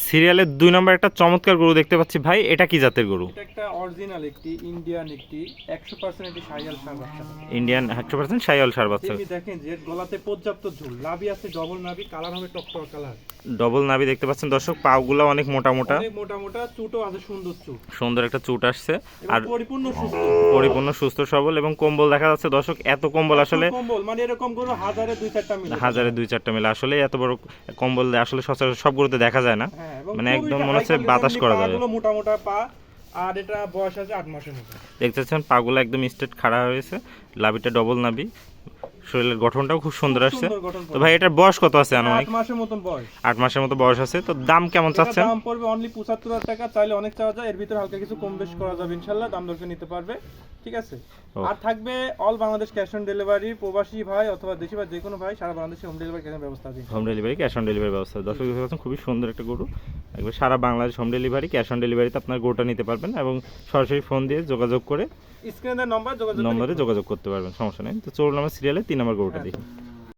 সিরিয়ালের 2 নম্বর একটা চমৎকার গরু দেখতে পাচ্ছি ভাই, এটা কি জাতের গরু? এটা একটা অরিজিনাল একটি ইন্ডিয়ান একটি 100% একটি শাহিওয়াল ষাঁড় বাচ্চা। ইন্ডিয়ান 100% শাহিওয়াল ষাঁড় বাচ্চা। আপনি দেখেন যে গলাতে পর্যাপ্ত ঝুল, নাভি আছে ডবল নাভি, কালার হবে টকটক কালার। ডবল নাভি দেখতে পাচ্ছেন দর্শক, পাগুলো অনেক মোটা মোটা, অনেক মোটা মোটা, চুটও আছে সুন্দর চুট, সুন্দর একটা চুট আসছে আর আর পরিপূর্ণ সুস্থ, পরিপূর্ণ সুস্থ সবল এবং কম্বল দেখা যাচ্ছে দর্শক। এত কম্বল আসলে কম্বল মানে এরকম গরু হাজারে 2-4টা মিলে, হাজারে 2-4টা মিলে, আসলে এত বড় কম্বল আসলে সচরাচর সব গরুতে দেখা যায় না। হ্যাঁ, এবং মানে খুবই একদম high মনে হচ্ছে quality, বাতাস করা যাবে। পাগুলো মোটা মোটা পা, আর এটা বয়স আছে 8 মাসের মতো। দেখতে পাচ্ছেন পাগুলো একদম স্ট্রেট খাড়া হয়েছে, নাভিটা ডবল নাভি, শরীরের গঠনটাও খুব সুন্দর আসছে। সুন্দর গঠন তো ভাই এটার বয়স কত আছে আনুমানিক? 8 মাসের মতন বয়স। 8 মাসের মতো বয়স আছে। তো দাম কেমন চাচ্ছেন? দাম পড়বে অনলি 75,000 টাকা, চাইলে অনেক চাওয়া যায়, এর ভিতরে হালকা কিছু কম বেশ করা যাবে ইনশাআল্লাহ, দাম দরকে নিতে পারবে, ঠিক আছে? আর থাকবে all Bangladesh cash on delivery, প্রবাসী ভাই অথবা দেশি ভাই যে কোনো ভাই সারা বাংলাদেশে হোম ডেলিভারি ক্যাশ ব্যবস্থা আছে। Home delivery, cash on delivery ব্যবস্থা। দর্শক দেখতে পাচ্ছেন খুবই সুন্দর একটা গরু, একবার সারা Bangladesh home delivery, cash on ডেলিভারিতে আপনার গরুটা নিতে পারবেন এবং সরাসরি ফোন দিয়ে যোগাযোগ করে স্ক্রিনে নম্বরে যোগাযোগ করতে পারবেন, সমস্যা নেই। তো চলুন আমরা সিরিয়ালে 3 নম্বর গরুটা দেখি।